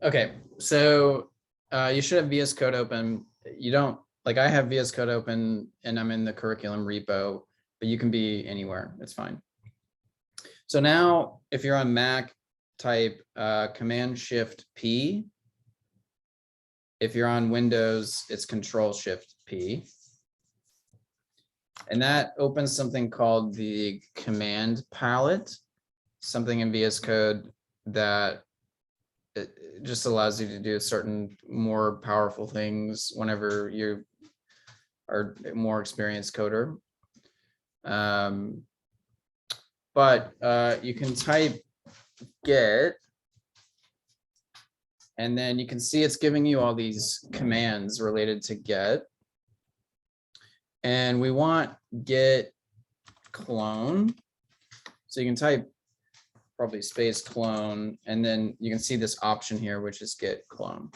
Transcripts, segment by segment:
Okay, so you should have VS Code open. You don't, like I have VS Code open and I'm in the curriculum repo, but you can be anywhere, it's fine. So now if you're on Mac, type Command-Shift-P. If you're on Windows, it's Control-Shift-P. And that opens something called the command palette, something in VS Code that it just allows you to do certain more powerful things whenever you are a more experienced coder. But you can type get, and then you can see it's giving you all these commands related to get. And we want get clone. So you can type probably space clone, and then you can see this option here, which is get clone.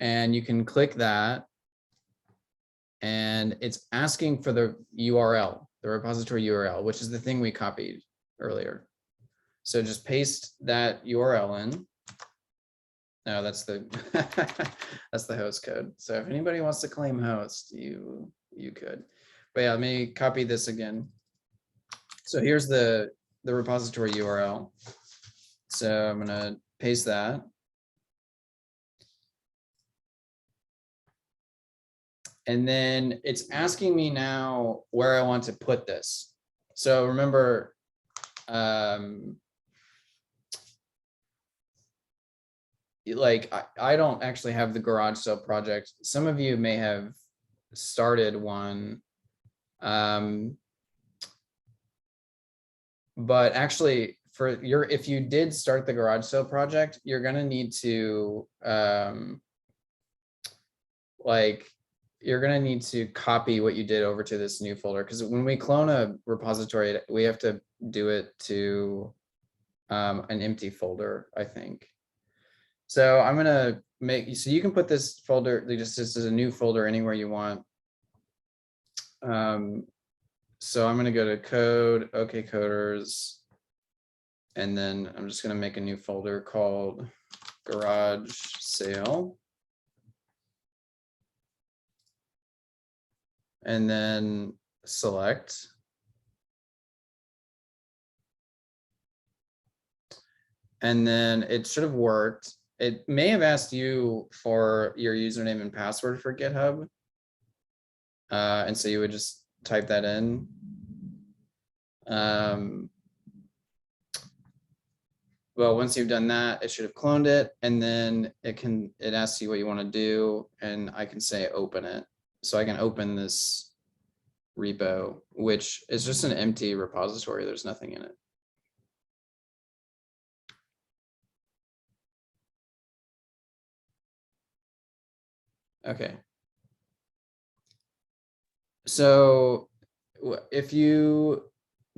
And you can click that, and it's asking for the URL, the repository URL, which is the thing we copied earlier. So just paste that URL in. No, that's the that's the host code. So if anybody wants to claim host, you could. But yeah, let me copy this again. So here's the repository URL. So I'm gonna paste that. And then it's asking me now where I want to put this. So remember, like I don't actually have the garage sale project. Some of you may have started one. But actually for if you did start the garage sale project, you're gonna need to you're gonna need to copy what you did over to this new folder, because when we clone a repository, we have to do it to an empty folder, I think. So I'm gonna make, so you can put this folder, just as a new folder anywhere you want. So I'm gonna go to code, OK coders, and then I'm just gonna make a new folder called garage sale. And then select. And then it should have worked. It may have asked you for your username and password for GitHub. And so you would just type that in. Well, once you've done that, it should have cloned it, and then it asks you what you want to do, and I can say open it. So I can open this repo, which is just an empty repository. There's nothing in it. Okay. So if you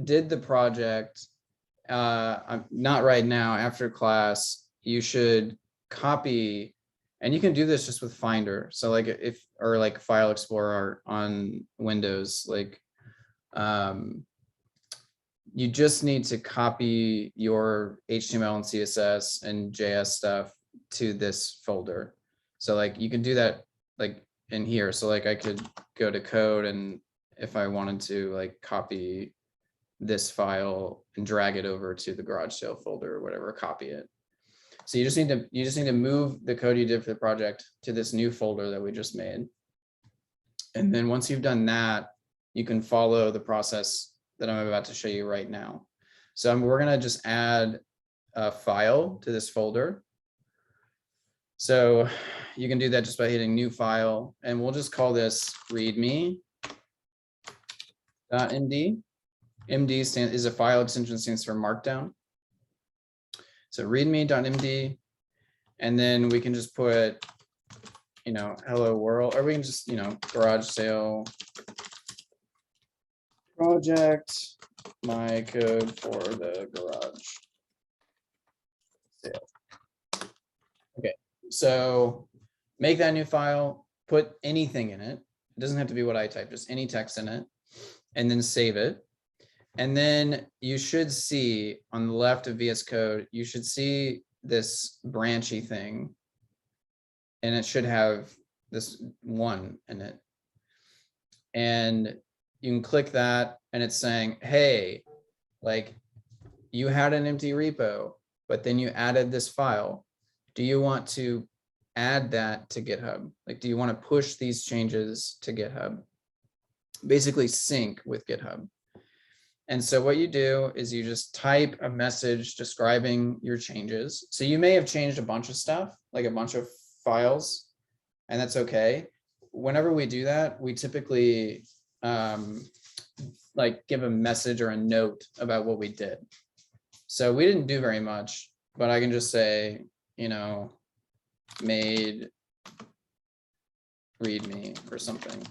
did the project, not right now, after class, you should copy, and you can do this just with Finder. So like or like File Explorer on Windows, like you just need to copy your HTML and CSS and JS stuff to this folder. So like you can do that like in here. So like I could go to code, and if I wanted to like copy this file and drag it over to the garage sale folder or whatever, copy it. So you just need to move the code you did for the project to this new folder that we just made. And then once you've done that, you can follow the process that I'm about to show you right now. So we're gonna just add a file to this folder. So you can do that just by hitting new file, and we'll just call this readme.md. MD is a file extension, stands for Markdown. So readme.md, and then we can just put, hello world, or we can just, garage sale project, my code for the garage sale. Okay, so make that new file, put anything in it. It doesn't have to be what I typed, just any text in it, and then save it. And then you should see on the left of VS Code, you should see this branchy thing, and it should have this one in it. And you can click that and it's saying, hey, like you had an empty repo, but then you added this file. Do you want to add that to GitHub? Like, do you want to push these changes to GitHub? Basically sync with GitHub. And so what you do is you just type a message describing your changes. So you may have changed a bunch of stuff, like a bunch of files, and that's okay. Whenever we do that, we typically like give a message or a note about what we did. So we didn't do very much, but I can just say, you know, made readme or something.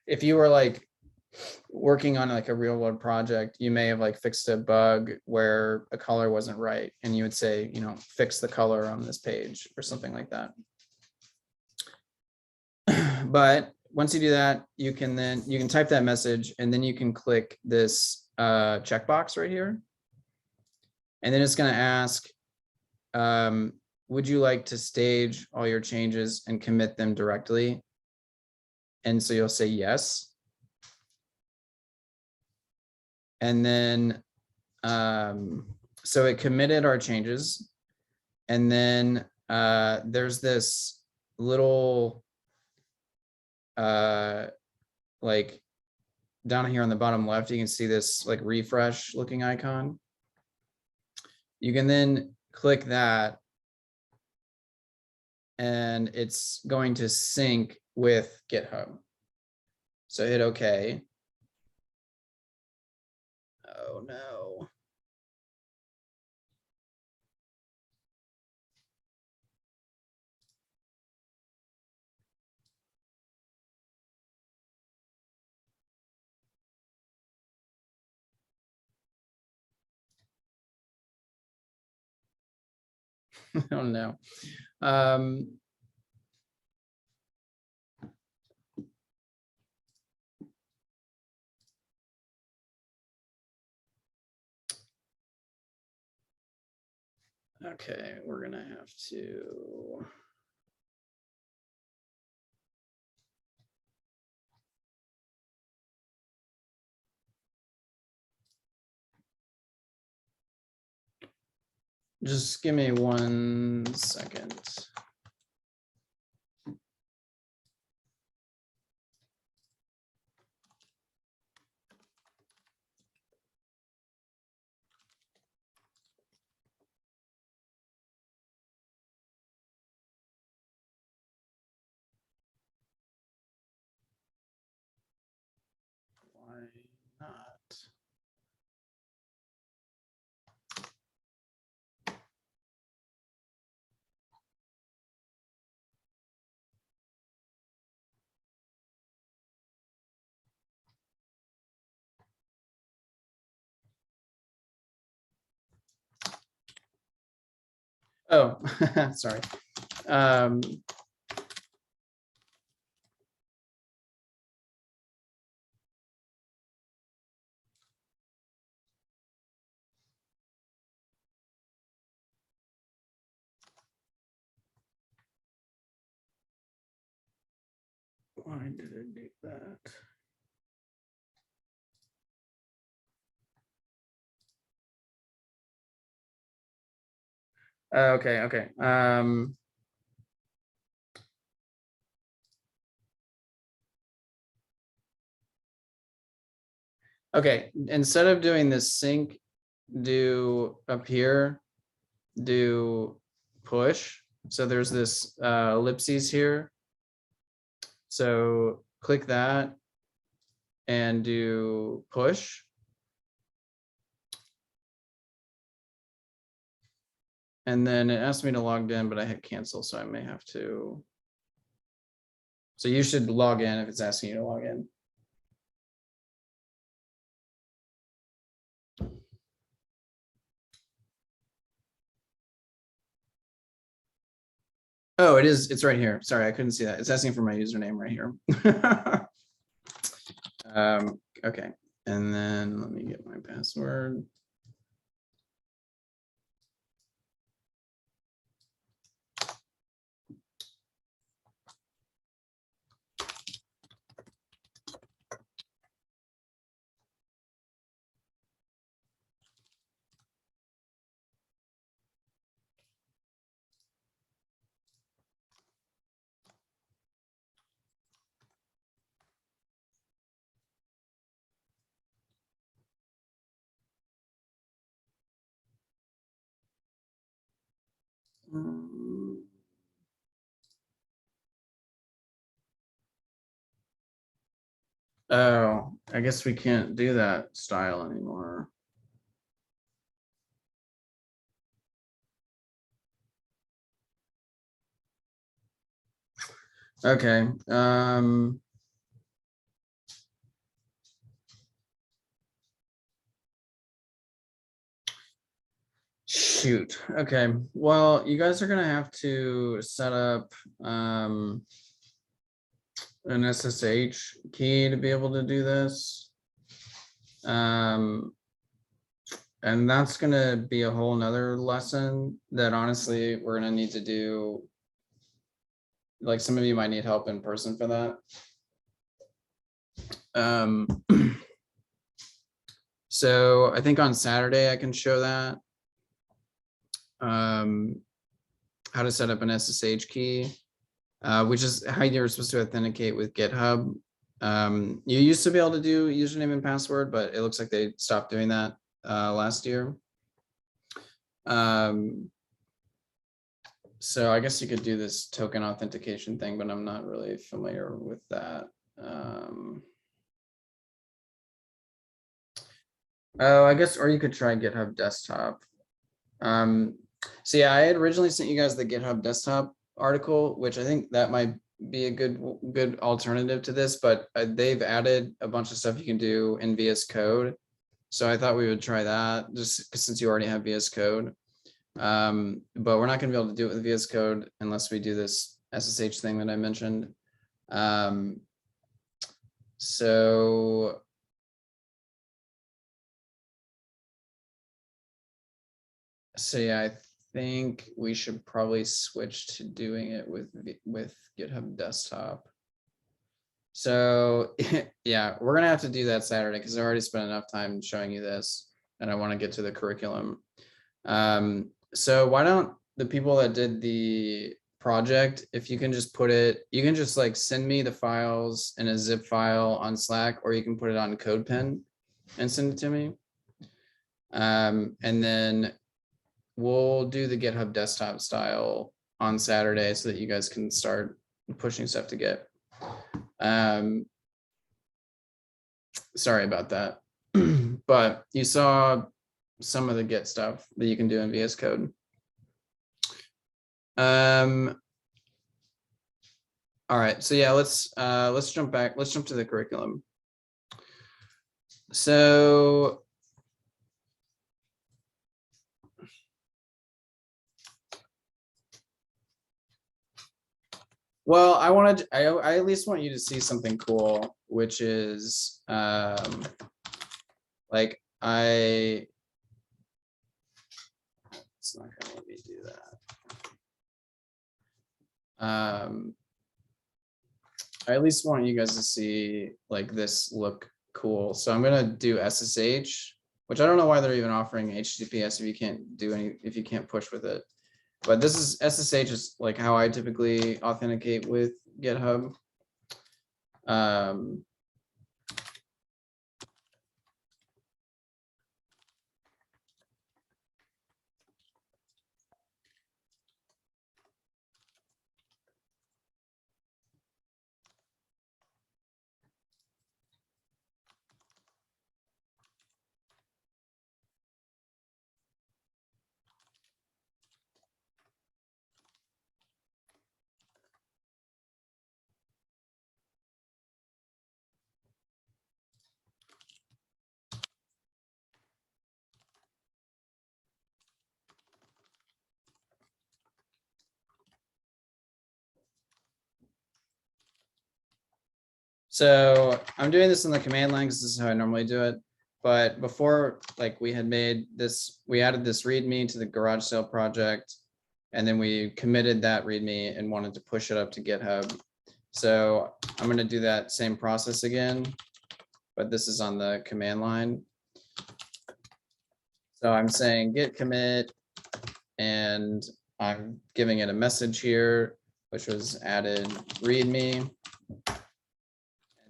If you were like working on like a real world project, you may have like fixed a bug where a color wasn't right, and you would say, you know, fix the color on this page or something like that. But once you do that, you can type that message, and then you can click this checkbox right here. And then it's going to ask, would you like to stage all your changes and commit them directly? And so you'll say yes. And then, so it committed our changes. And then there's this little, like down here on the bottom left, you can see this like refresh looking icon. You can then click that, and it's going to sync with GitHub. So hit OK. Oh no. Oh no. Okay, we're gonna have to. Just give me 1 second. Why not? Oh, sorry. Why did it do that? Okay, okay. Okay, instead of doing this sync, do up here, do push. So there's this ellipses here. So click that and do push. And then it asked me to log in, but I hit cancel, so I may have to. So you should log in if it's asking you to log in. Oh, it is. It's right here. Sorry, I couldn't see that. It's asking for my username right here. Okay. And then let me get my password. Oh, I guess we can't do that style anymore. Okay. Shoot. Okay. Well, you guys are gonna have to set up an SSH key to be able to do this. And that's gonna be a whole nother lesson that honestly we're gonna need to do. Like some of you might need help in person for that. So I think on Saturday I can show that. How to set up an SSH key, which is how you're supposed to authenticate with GitHub. You used to be able to do username and password, but it looks like they stopped doing that last year. So I guess you could do this token authentication thing, but I'm not really familiar with that. Oh, I guess, or you could try GitHub Desktop. So yeah, I had originally sent you guys the GitHub Desktop article, which I think that might be a good alternative to this, but they've added a bunch of stuff you can do in VS Code. So I thought we would try that just since you already have VS Code. But we're not going to be able to do it with VS Code unless we do this SSH thing that I mentioned. So yeah, I think we should probably switch to doing it with GitHub Desktop. So yeah, we're gonna have to do that Saturday because I already spent enough time showing you this, and I want to get to the curriculum. So why don't the people that did the project, if you can just put it, you can just like send me the files in a zip file on Slack, or you can put it on CodePen and send it to me. And then we'll do the GitHub Desktop style on Saturday so that you guys can start pushing stuff to Git. Sorry about that, but you saw some of the Git stuff that you can do in VS Code. All right, so yeah, let's jump back. Let's jump to the curriculum. So well, I at least want you to see something cool, which is like it's not gonna let me do that. I at least want you guys to see like this look cool. So I'm gonna do SSH, which I don't know why they're even offering HTTPS if you can't do if you can't push with it. But this is SSH is like how I typically authenticate with GitHub. So I'm doing this in the command line because this is how I normally do it. But before, like we had made this, we added this README to the garage sale project, and then we committed that README and wanted to push it up to GitHub. So I'm going to do that same process again, but this is on the command line. So I'm saying git commit, and I'm giving it a message here, which was added README.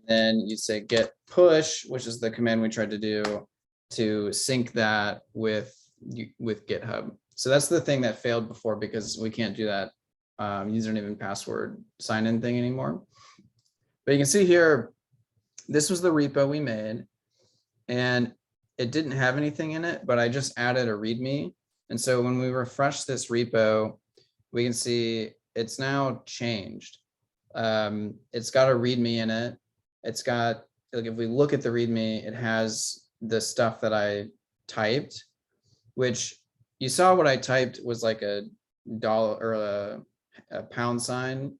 Then you say git push, which is the command we tried to do to sync that with GitHub. So that's the thing that failed before because we can't do that username and password sign in thing anymore. But you can see here, this was the repo we made and it didn't have anything in it, but I just added a README. And so when we refresh this repo, we can see it's now changed. It's got a README in it. It's got, like, if we look at the README, it has the stuff that I typed, which you saw what I typed was like a dollar or a pound sign.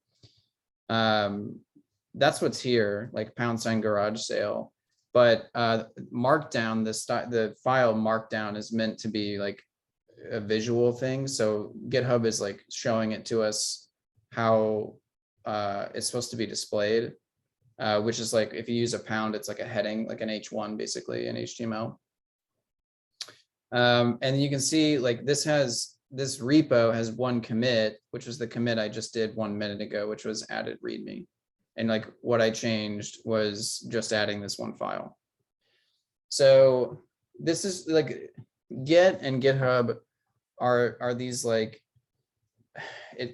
That's what's here, like pound sign garage sale. But markdown, the file markdown is meant to be like a visual thing. So GitHub is like showing it to us how it's supposed to be displayed, which is like if you use a pound, it's like a heading, like an H1 basically in HTML. And you can see like this repo has one commit, which was the commit I just did 1 minute ago, which was added README. And like what I changed was just adding this one file. So this is like Git and GitHub are these like,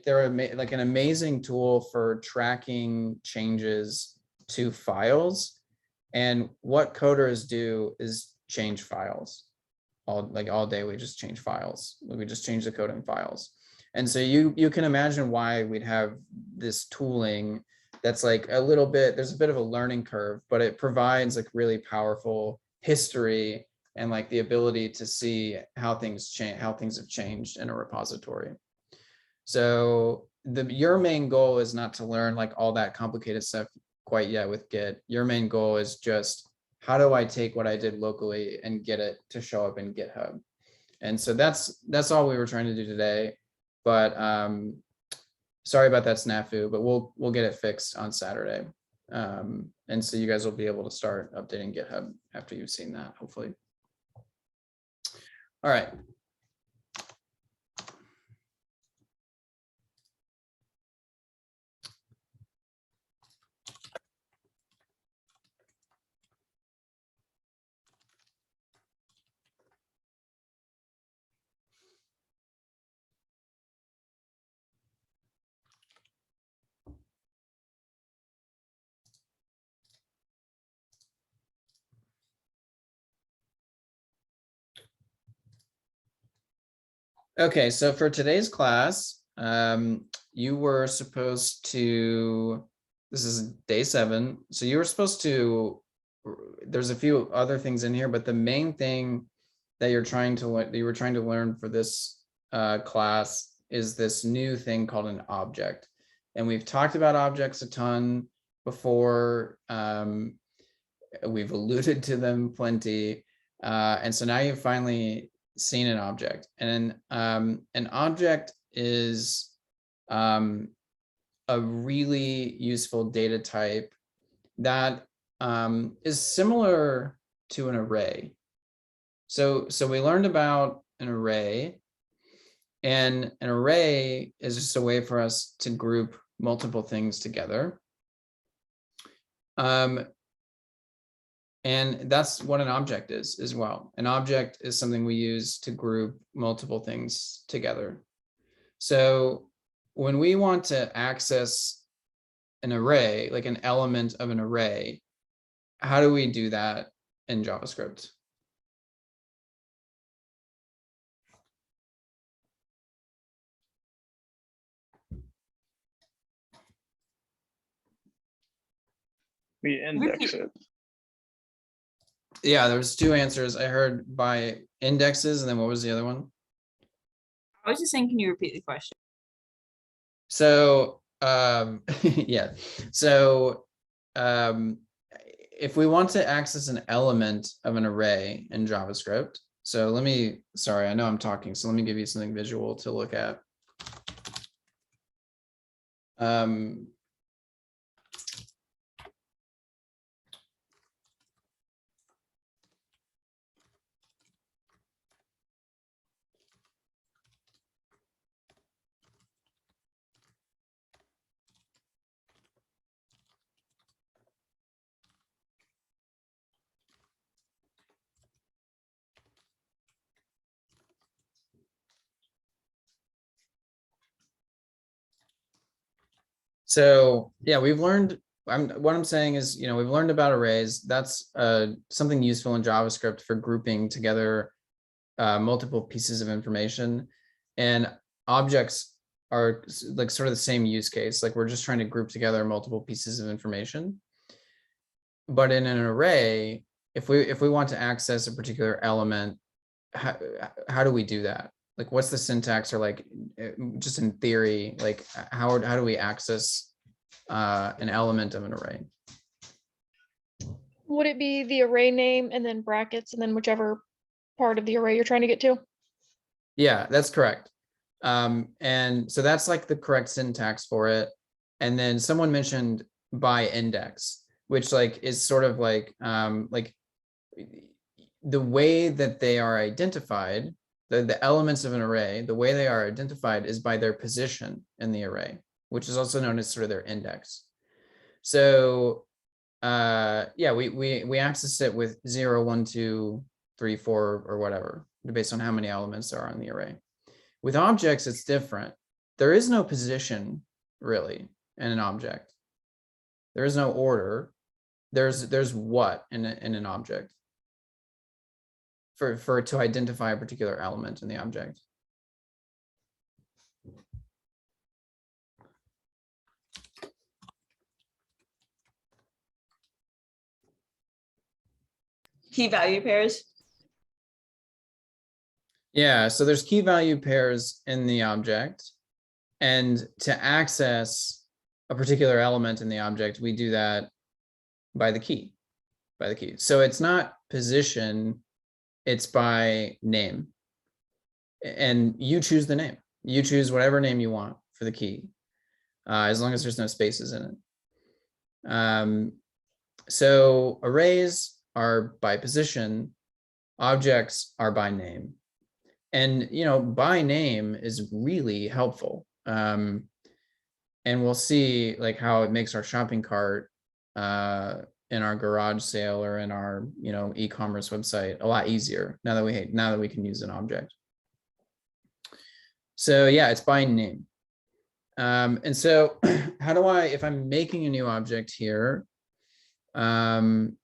they're like an amazing tool for tracking changes to files. And what coders do is change files. All day we just change files. We just change the code in files. And so you can imagine why we'd have this tooling that's like a little bit, there's a bit of a learning curve, but it provides like really powerful history and like the ability to see how things change, how things have changed in a repository. So your main goal is not to learn like all that complicated stuff quite yet with Git. Your main goal is just, how do I take what I did locally and get it to show up in GitHub? And so that's all we were trying to do today. But sorry about that snafu, but we'll get it fixed on Saturday. And so you guys will be able to start updating GitHub after you've seen that, hopefully. All right. Okay, so for today's class, you were supposed to, this is day 7. So you were supposed to, there's a few other things in here, but the main thing that you were trying to learn for this class is this new thing called an object. And we've talked about objects a ton before. We've alluded to them plenty. And so now you've finally seen an object, and an object is a really useful data type that is similar to an array. So we learned about an array, and an array is just a way for us to group multiple things together. And that's what an object is as well. An object is something we use to group multiple things together. So when we want to access an array, like an element of an array, how do we do that in JavaScript? We index it. Yeah, there's 2 answers. I heard by indexes, and then what was the other one? I was just saying, can you repeat the question? So yeah, so if we want to access an element of an array in JavaScript, so let me, sorry, I know I'm talking, so let me give you something visual to look at. So yeah, we've learned, what I'm saying is, we've learned about arrays. That's something useful in JavaScript for grouping together multiple pieces of information. And objects are like sort of the same use case. Like we're just trying to group together multiple pieces of information. But in an array, if we want to access a particular element, how do we do that? Like, what's the syntax, or like, just in theory, like how do we access an element of an array? Would it be the array name and then brackets and then whichever part of the array you're trying to get to? Yeah, that's correct. And so that's like the correct syntax for it. And then someone mentioned by index, which like is sort of like the way that they are identified, the elements of an array, the way they are identified is by their position in the array, which is also known as sort of their index. So yeah, we access it with 0, 1, 2, 3, 4, or whatever, based on how many elements there are in the array. With objects, it's different. There is no position really in an object. There is no order. There's what in an object for to identify a particular element in the object. Key value pairs. Yeah, so there's key value pairs in the object, and to access a particular element in the object, we do that by the key, So it's not position, it's by name. And you choose the name. You choose whatever name you want for the key, as long as there's no spaces in it. So arrays are by position, objects are by name. And by name is really helpful. And we'll see like how it makes our shopping cart in our garage sale or in our e-commerce website a lot easier now that we can use an object. So yeah, it's by name. And so how do I, if I'm making a new object here, and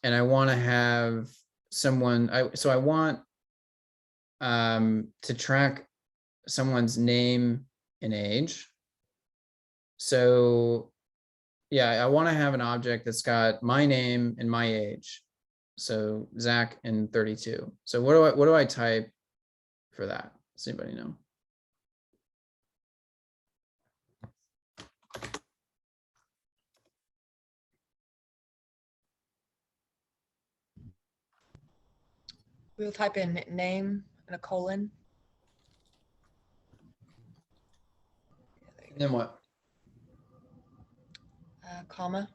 I want to have someone, I want to track someone's name and age. So yeah, I want to have an object that's got my name and my age. So Zach and 32. So what do I type for that? Does anybody know? We'll type in name and a colon. And then what? Comma.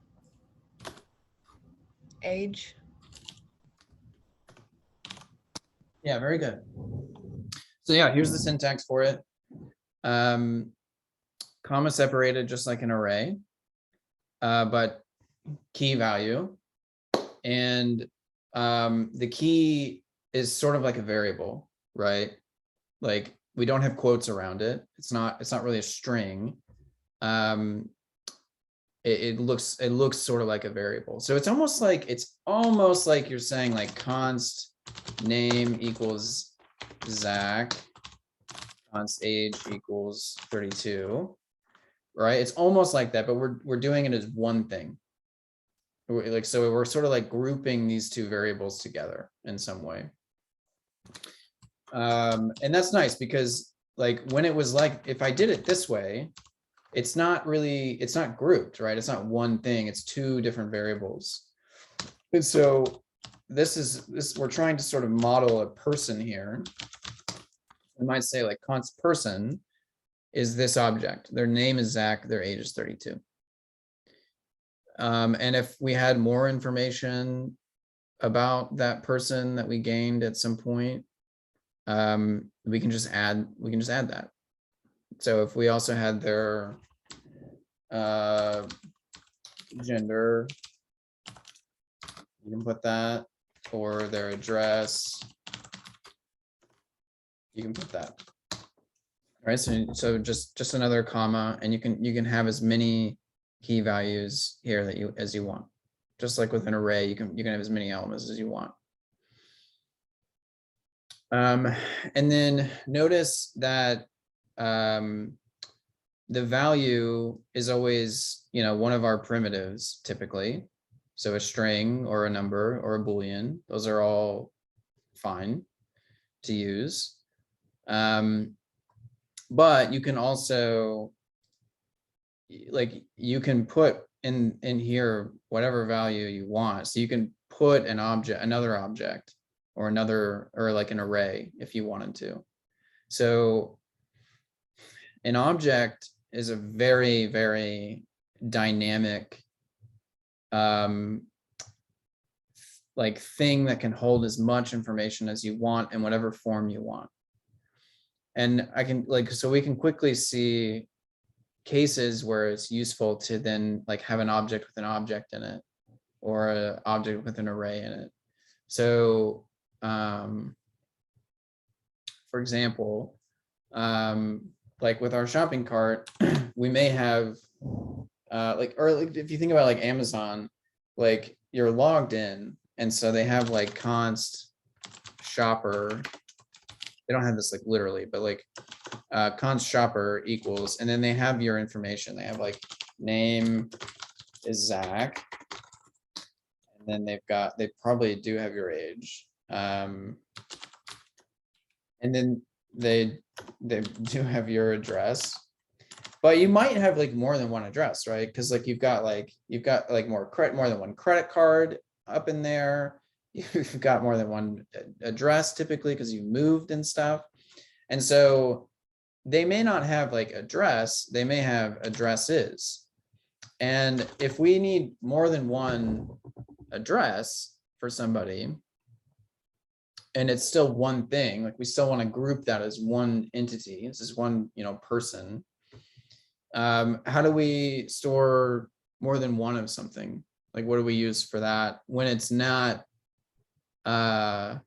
Age. Yeah, very good. So yeah, here's the syntax for it. Comma separated just like an array, but key value. And the key is sort of like a variable, right? Like we don't have quotes around it. It's not really a string. It looks sort of like a variable. So it's almost like you're saying like const name equals Zach, const age equals 32, right? It's almost like that, but we're doing it as one thing. So we're sort of like grouping these two variables together in some way. And that's nice because like when it was like, if I did it this way, it's not grouped, right? It's not one thing, it's two different variables. And so we're trying to sort of model a person here. We might say like const person is this object. Their name is Zach, their age is 32. And if we had more information about that person that we gained at some point, we can just add that. So if we also had their gender, you can put that, or their address, you can put that. Right, so just another comma, and you can have as many key values here that as you want. Just like with an array, you can have as many elements as you want. And then notice that the value is always, one of our primitives typically. So a string or a number or a Boolean, those are all fine to use. But you can also, like, you can put in here whatever value you want. So you can put an object, another object, or like an array if you wanted to. So an object is a very, very dynamic like thing that can hold as much information as you want in whatever form you want. And I can so we can quickly see cases where it's useful to then like have an object with an object in it, or an object with an array in it. So for example, like with our shopping cart, we may have like if you think about like Amazon, like you're logged in, and so they have like const shopper. They don't have this like literally, but like const shopper equals, and then they have your information. They have like name is Zach, and then they probably do have your age, and then they do have your address. But you might have like more than one address, right? Because like you've got more than one credit card up in there. You've got more than one address typically because you moved and stuff. And so they may not have like address, they may have addresses. And if we need more than one address for somebody, and it's still one thing, like we still want to group that as one entity, this is one, person. How do we store more than one of something? Like, what do we use for that when it's not yeah,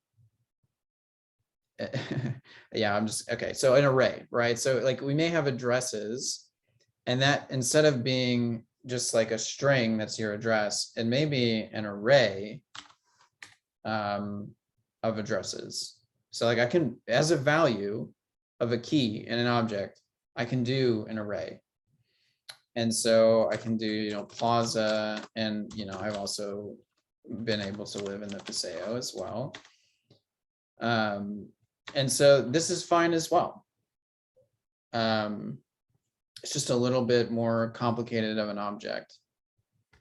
I'm just okay. So an array, right? So like we may have addresses, and that instead of being just like a string that's your address, it may be an array of addresses. So like I can, as a value of a key in an object, I can do an array. And so I can do, Plaza, and I've also been able to live in the Paseo as well. And so this is fine as well. It's just a little bit more complicated of an object.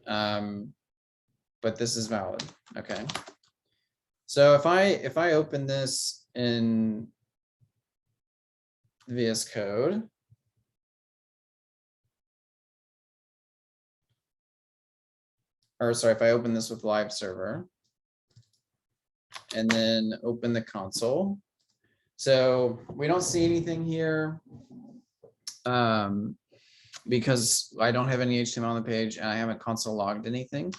But this is valid. Okay. So if I open this in VS Code, or sorry, if I open this with live server and then open the console. So we don't see anything here because I don't have any HTML on the page and I haven't console logged anything.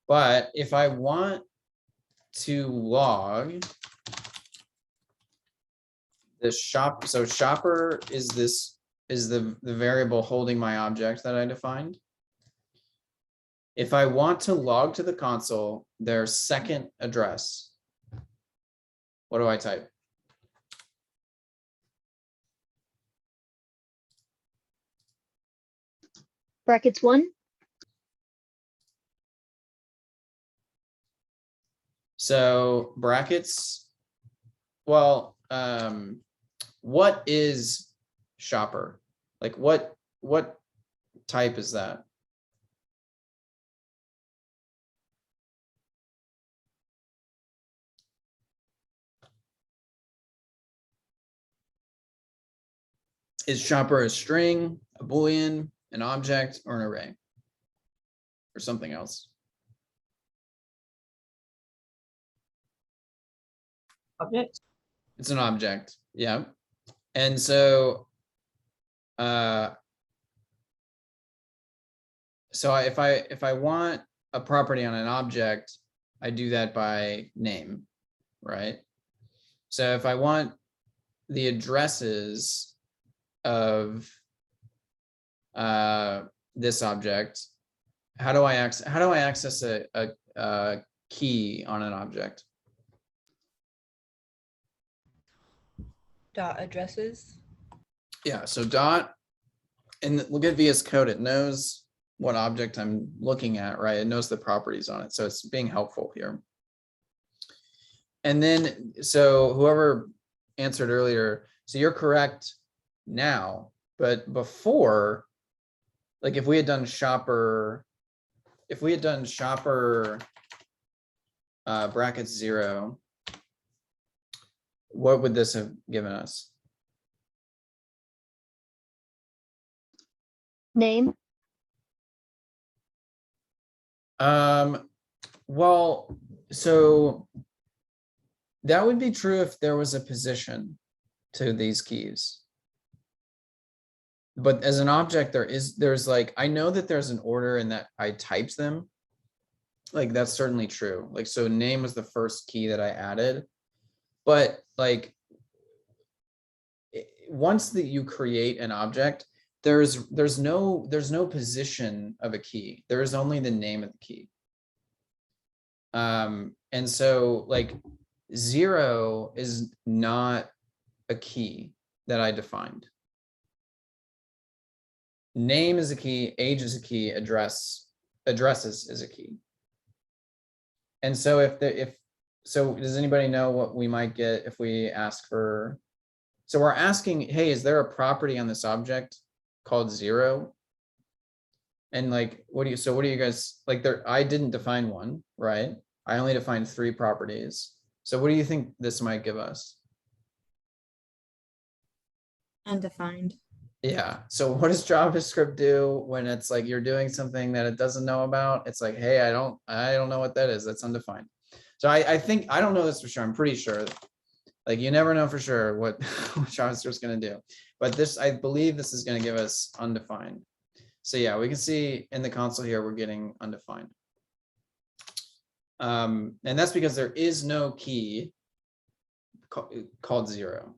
But if I want to log the shop, so shopper is the variable holding my object that I defined. If I want to log to the console their second address, what do I type? Brackets 1. So brackets, well, what is shopper? Like what type is that? Is shopper a string, a Boolean, an object, or an array? Or something else? Object. It's an object, yeah. And so if I want a property on an object, I do that by name, right? So if I want the addresses of this object, how do I access a key on an object? Dot addresses. Yeah, so dot, and look at VS Code, it knows what object I'm looking at, right? It knows the properties on it, so it's being helpful here. And then, so whoever answered earlier, so you're correct now, but before, like if we had done shopper, brackets 0, what would this have given us? Name. Well, so that would be true if there was a position to these keys. But as an object, there's like, I know that there's an order and that I typed them. Like, that's certainly true. Like, so name was the first key that I added. But like, once that you create an object, there's no position of a key. There is only the name of the key. And so like 0 is not a key that I defined. Name is a key, age is a key, addresses is a key. And so so does anybody know what we might get if we ask for, so we're asking, hey, is there a property on this object called 0? And like, what do you guys, like there, I didn't define one, right? I only defined 3 properties. So what do you think this might give us? Undefined. Yeah, so what does JavaScript do when it's like you're doing something that it doesn't know about? It's like, hey, I don't know what that is. That's undefined. So I think, I don't know this for sure. I'm pretty sure. Like you never know for sure what JavaScript's going to do. But this, I believe this is going to give us undefined. So yeah, we can see in the console here, we're getting undefined. And that's because there is no key called 0.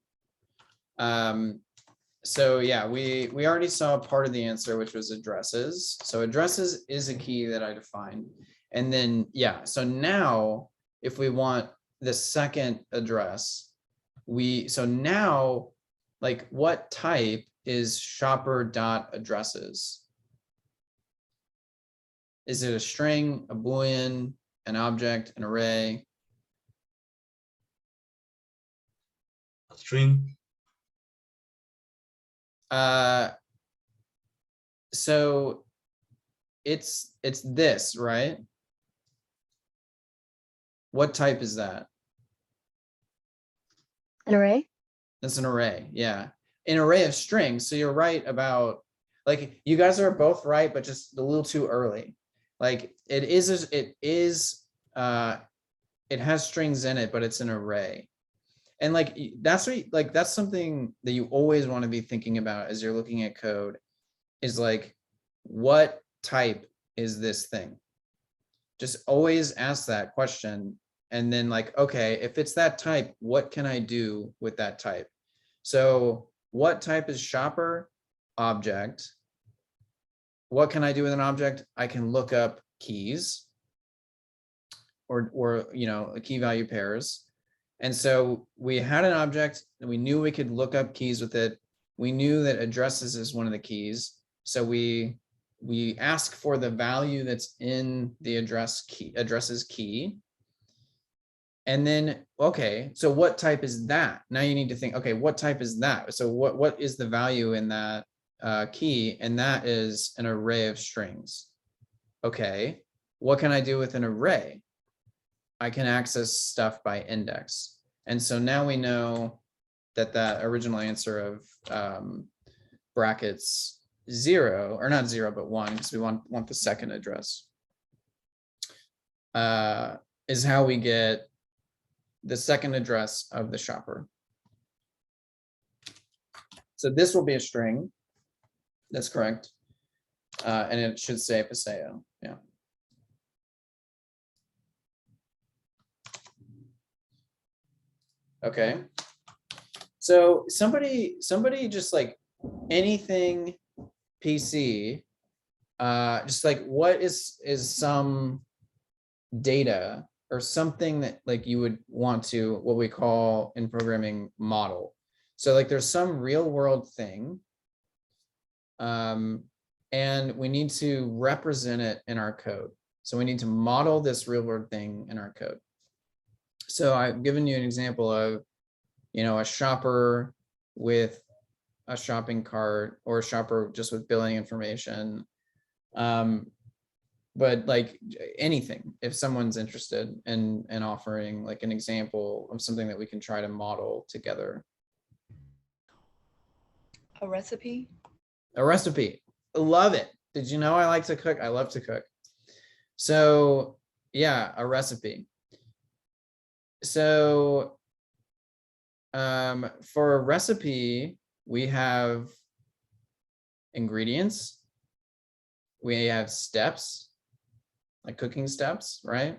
So yeah, we already saw part of the answer, which was addresses. So addresses is a key that I defined. And then, yeah, so now if we want the second address, so now, like what type is shopper.addresses? Is it a string, a Boolean, an object, an array? A string. So it's this, right? What type is that? An array. That's an array, yeah. An array of strings. So you're right about, like, you guys are both right, but just a little too early. Like it has strings in it, but it's an array. And like, that's something that you always want to be thinking about as you're looking at code is like, what type is this thing? Just always ask that question. And then like, okay, if it's that type, what can I do with that type? So what type is shopper? Object. What can I do with an object? I can look up keys or key value pairs. And so we had an object and we knew we could look up keys with it. We knew that addresses is one of the keys. So we ask for the value that's in the addresses key. And then, okay, so what type is that? Now you need to think, okay, what type is that? So what is the value in that key? And that is an array of strings. Okay, what can I do with an array? I can access stuff by index. And so now we know that that original answer of brackets 0, or not 0, but 1, because we want the second address, is how we get the second address of the shopper. So this will be a string. That's correct. And it should say Paseo. Yeah. Okay. So somebody just like anything PC, just like what is some data or something that like you would want to, what we call in programming, model. So like there's some real world thing, and we need to represent it in our code. So we need to model this real world thing in our code. So I've given you an example of, you know, a shopper with a shopping cart, or a shopper just with billing information. But like anything, if someone's interested in offering like an example of something that we can try to model together. A recipe? A recipe. Love it. Did you know I like to cook? I love to cook. So yeah, a recipe. So for a recipe, we have ingredients, we have steps, like cooking steps, right?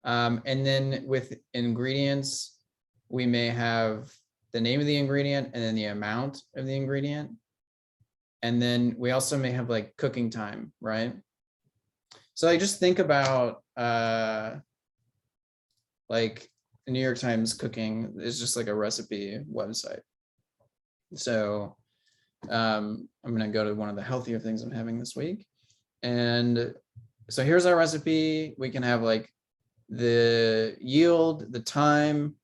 And then with ingredients, we may have the name of the ingredient and then the amount of the ingredient. And then we also may have like cooking time, right? So like just think about like the New York Times cooking is just like a recipe website. So I'm gonna go to one of the healthier things I'm having this week. And so here's our recipe. We can have like the yield, the time,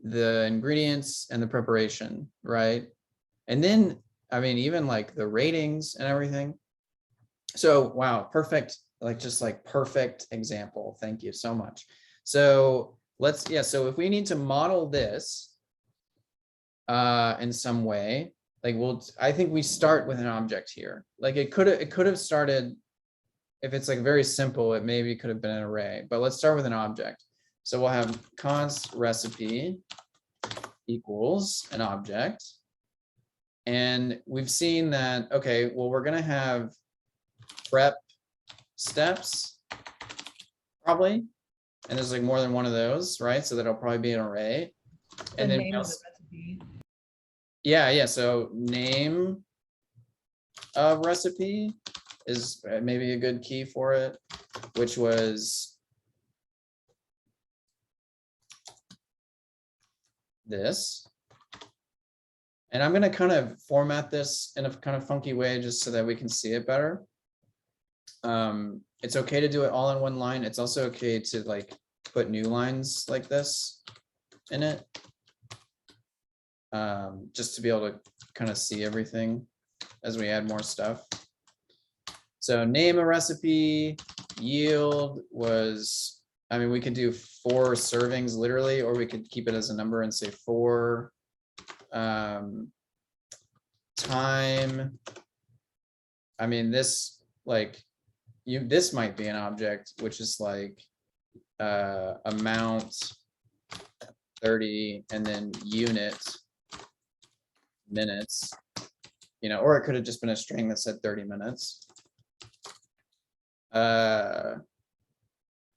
the ingredients, and the preparation, right? And then, I mean, even like the ratings and everything. So, wow, perfect, like just like perfect example. Thank you so much. So let's, yeah, so if we need to model this in some way, like I think we start with an object here. Like it could have started, if it's like very simple, it maybe could have been an array, but let's start with an object. So we'll have const recipe equals an object. And we've seen that, okay, well, we're gonna have prep steps probably. And there's like more than one of those, right? So that'll probably be an array. And The then name of also, the recipe. yeah. So name of recipe is maybe a good key for it, which was this. And I'm gonna kind of format this in a kind of funky way just so that we can see it better. It's okay to do it all in one line. It's also okay to like put new lines like this in it. Just to be able to kind of see everything as we add more stuff. So name a recipe, yield was, I mean, we could do 4 servings literally, or we could keep it as a number and say 4. Time, I mean, this like this might be an object, which is like amount 30 and then unit minutes, you know, or it could have just been a string that said 30 minutes.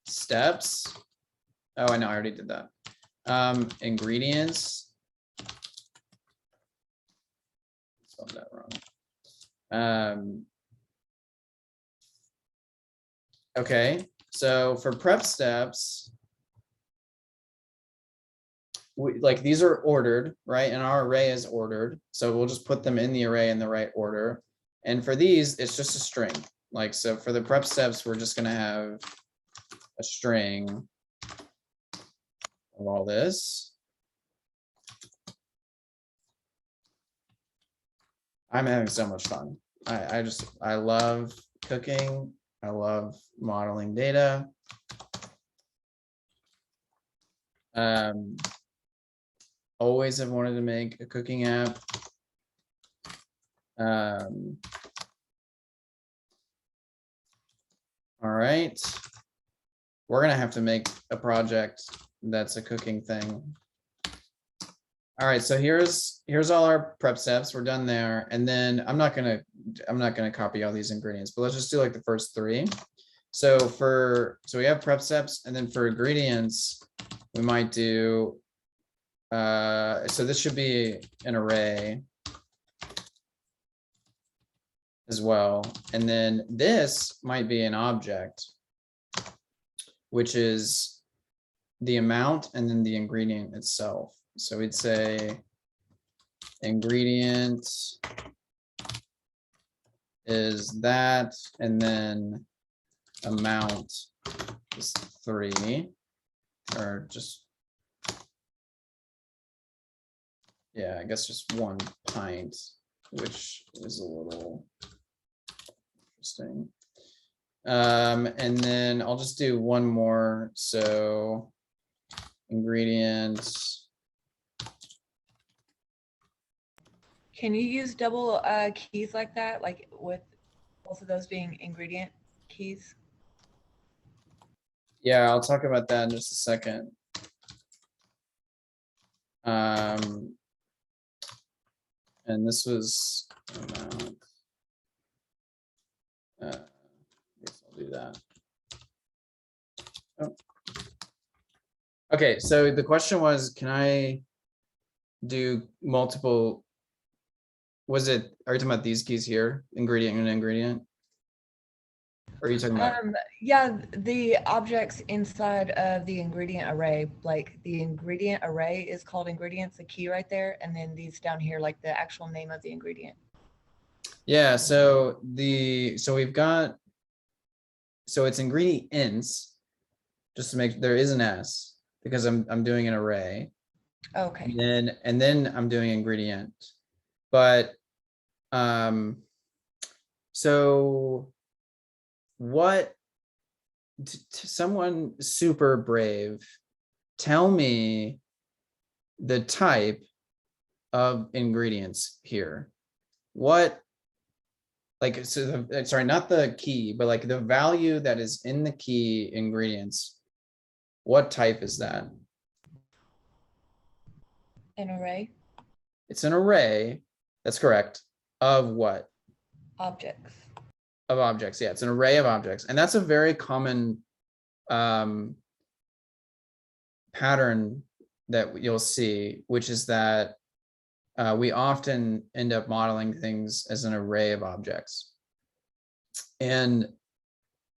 Steps. Oh, I know, I already did that. Ingredients. Spelled that wrong. Okay, so for prep steps, like these are ordered, right? And our array is ordered. So we'll just put them in the array in the right order. And for these, it's just a string. Like, so for the prep steps, we're just gonna have a string of all this. I'm having so much fun. I love cooking. I love modeling data. Always have wanted to make a cooking app. All right. We're gonna have to make a project that's a cooking thing. All right, so here's all our prep steps. We're done there. And then I'm not gonna copy all these ingredients, but let's just do like the first 3. So we have prep steps, and then for ingredients, we might do so this should be an array. as well. And then this might be an object, which is the amount and then the ingredient itself. So we'd say ingredient is that, and then amount is 3, or just, yeah, I guess just 1 pint, which is a little interesting. And then I'll just do one more. So ingredients. Can you use double keys like that, like with both of those being ingredient keys? Yeah, I'll talk about that in just a second. And this was amount. I guess I'll do that. Oh. Okay, so the question was, can I do multiple? Was it, are you talking about these keys here, ingredient and ingredient? Or are you talking about? Yeah, the objects inside of the ingredient array, like the ingredient array is called ingredients, the key right there, and then these down here, like the actual name of the ingredient. Yeah, so we've got, so it's ingredients, just to make, there is an S, because I'm doing an array. Okay. And then I'm doing ingredient. But so what, someone super brave, tell me the type of ingredients here. What, like, so the, sorry, not the key, but like the value that is in the key ingredients, what type is that? An array, It's an array, that's correct, of what? objects. Of objects, yeah, it's an array of objects. And that's a very common pattern that you'll see, which is that we often end up modeling things as an array of objects. And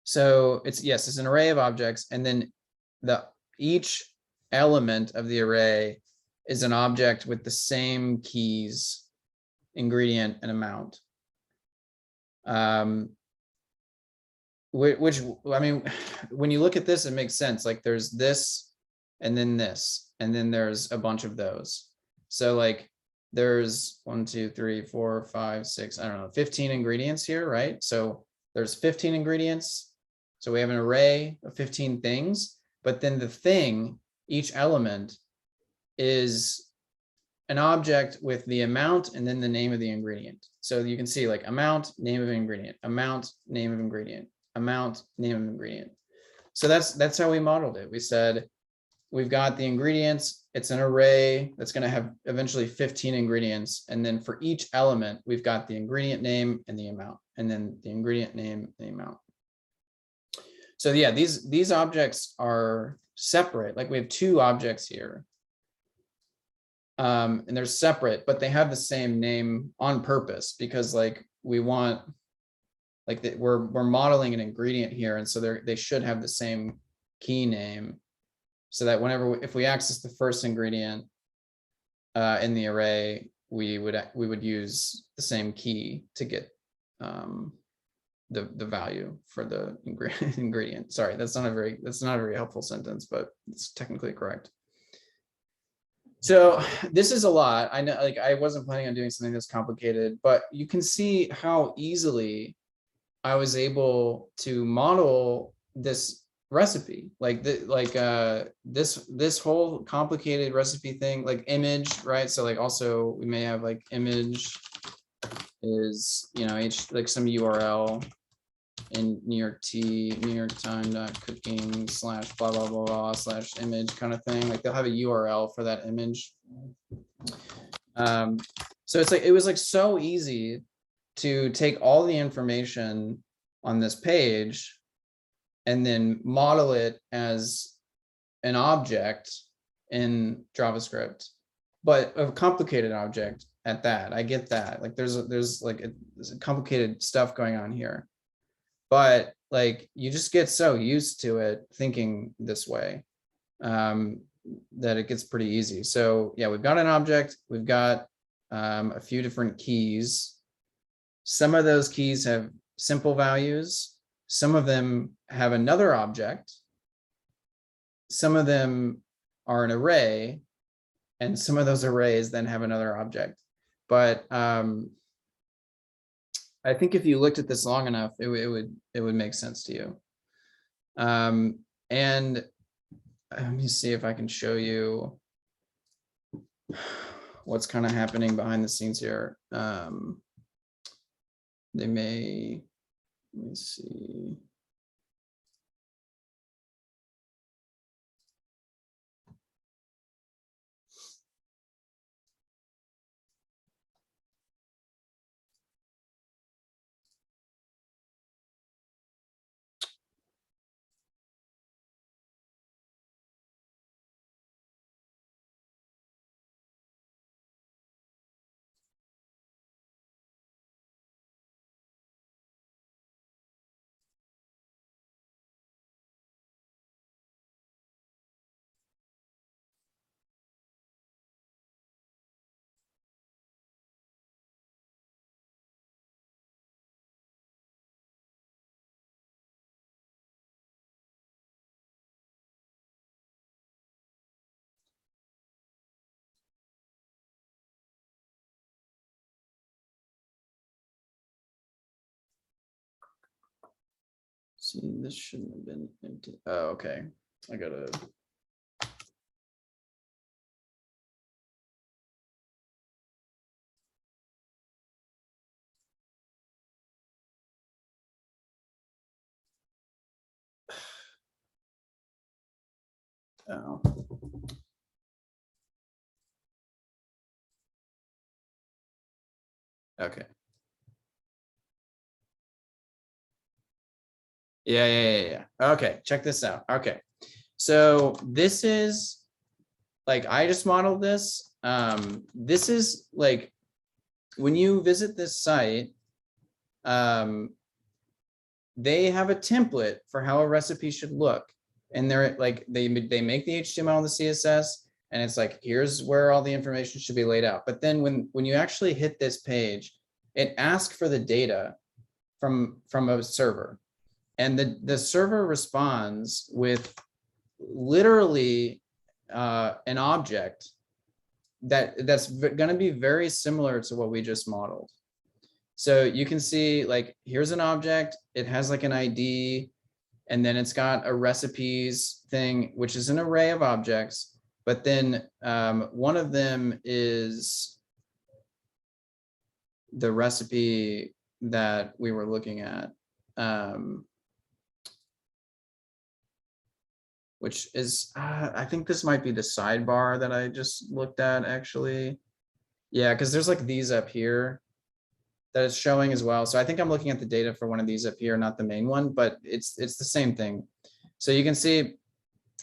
so it's, yes, it's an array of objects, and then each element of the array is an object with the same keys, ingredient and amount. Which, I mean, when you look at this, it makes sense. Like there's this, and then this, and then there's a bunch of those. So like there's 1, 2, 3, 4, 5, 6, I don't know, 15 ingredients here, right? So there's 15 ingredients. So we have an array of 15 things, but then the thing, each element is an object with the amount and then the name of the ingredient. So you can see like amount, name of ingredient, amount, name of ingredient, amount, name of ingredient. So that's how we modeled it. We said, we've got the ingredients, it's an array that's going to have eventually 15 ingredients. And then for each element, we've got the ingredient name and the amount, and then the ingredient name, the amount. So yeah, these objects are separate. Like we have 2 objects here. And they're separate, but they have the same name on purpose, because like we want, like we're modeling an ingredient here, and so they should have the same key name, so that whenever if we access the first ingredient in the array, we would use the same key to get the value for the ingredient. Sorry, that's not a very helpful sentence, but it's technically correct. So this is a lot. I know, like, I wasn't planning on doing something this complicated, but you can see how easily I was able to model this recipe, like this whole complicated recipe thing, like image, right? So like also we may have like image is, you know, like some URL in New York Time.cooking / blah blah blah blah / image kind of thing. Like they'll have a URL for that image. So it's like, it was like so easy to take all the information on this page and then model it as an object in JavaScript, but a complicated object, at that. I get that. Like there's like there's complicated stuff going on here. But like you just get so used to it thinking this way that it gets pretty easy. So yeah, we've got an object, we've got a few different keys. Some of those keys have simple values. Some of them have another object. Some of them are an array, and some of those arrays then have another object. But I think if you looked at this long enough, it would make sense to you. And let me see if I can show you what's kind of happening behind the scenes here. They may, let me see. See, this shouldn't have been empty. Oh, okay. I gotta. Oh. Okay. Yeah. Okay, check this out. Okay. So this is like, I just modeled this. This is like, when you visit this site, they have a template for how a recipe should look. And they're like, they make the HTML and the CSS, and it's like, here's where all the information should be laid out. But then when you actually hit this page, it asks for the data from a server. And the server responds with literally an object that's going to be very similar to what we just modeled. So you can see, like, here's an object, it has like an ID, and then it's got a recipes thing, which is an array of objects. But then one of them is the recipe that we were looking at, which is, I think this might be the sidebar that I just looked at, actually. Yeah, because there's like these up here that it's showing as well. So I think I'm looking at the data for one of these up here, not the main one, but it's the same thing. So you can see,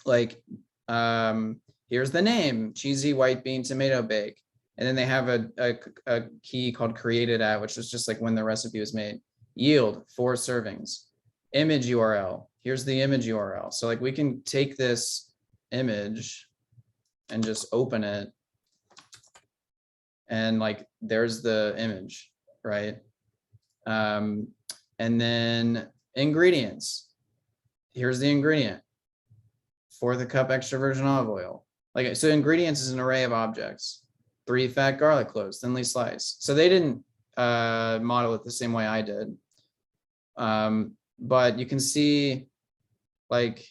like, here's the name, cheesy white bean tomato bake. And then they have a key called created at, which is just like when the recipe was made. Yield, 4 servings. Image URL, here's the image URL. So like we can take this image and just open it. And like, there's the image, right? And then ingredients. Here's the ingredient, 1/4 cup extra virgin olive oil. Like, so ingredients is an array of objects. 3 fat garlic cloves, thinly sliced. So they didn't model it the same way I did. But you can see, like,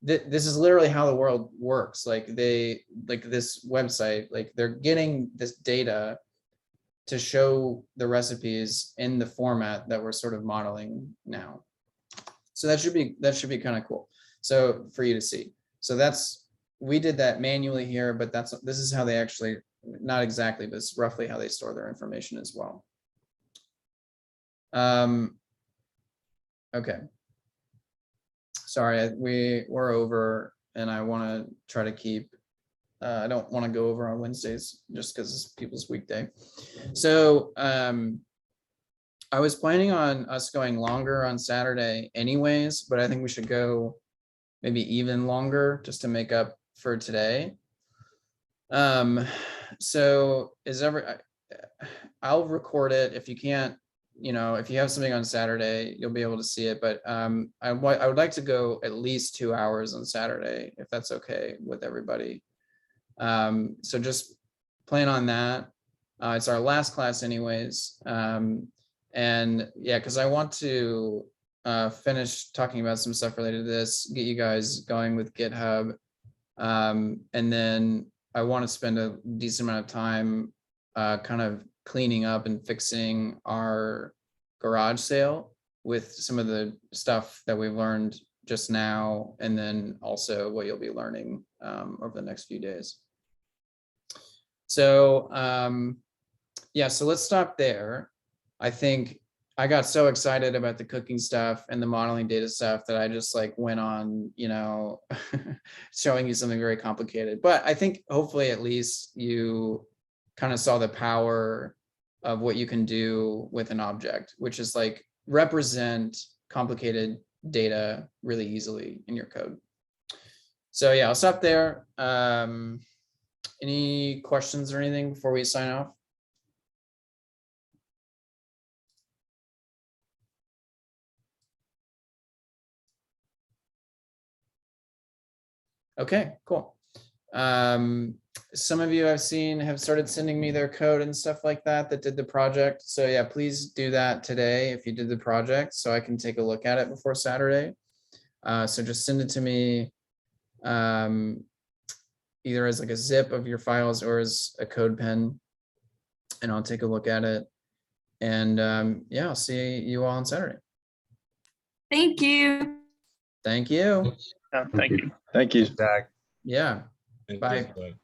this is literally how the world works. Like this website, like they're getting this data to show the recipes in the format that we're sort of modeling now. So that should be kind of cool. So for you to see. So we did that manually here, but this is how they actually, not exactly, but it's roughly how they store their information as well. Okay. Sorry, we're over, and I want to try to keep I don't want to go over on Wednesdays just because it's people's weekday. So I was planning on us going longer on Saturday anyways, but I think we should go maybe even longer just to make up for today. So I'll record it. If you can't, if you have something on Saturday, you'll be able to see it. But I would like to go at least 2 hours on Saturday, if that's okay with everybody. So just plan on that. It's our last class anyways. And yeah, because I want to finish talking about some stuff related to this, get you guys going with GitHub. And then I want to spend a decent amount of time kind of cleaning up and fixing our garage sale with some of the stuff that we've learned just now, and then also what you'll be learning over the next few days. So yeah, so let's stop there. I think I got so excited about the cooking stuff and the modeling data stuff that I just like went on, showing you something very complicated. But I think hopefully at least you kind of saw the power of what you can do with an object, which is like represent complicated data really easily in your code. So yeah, I'll stop there. Any questions or anything before we sign off? Okay, cool. Some of you I've seen have started sending me their code and stuff like that did the project. So yeah, please do that today if you did the project so I can take a look at it before Saturday. So just send it to me either as like a zip of your files or as a code pen, and I'll take a look at it. And yeah, I'll see you all on Saturday. Thank you. Thank you. Yeah, thank you. Thank you. Zach. Yeah. Thank Bye. you. Bye.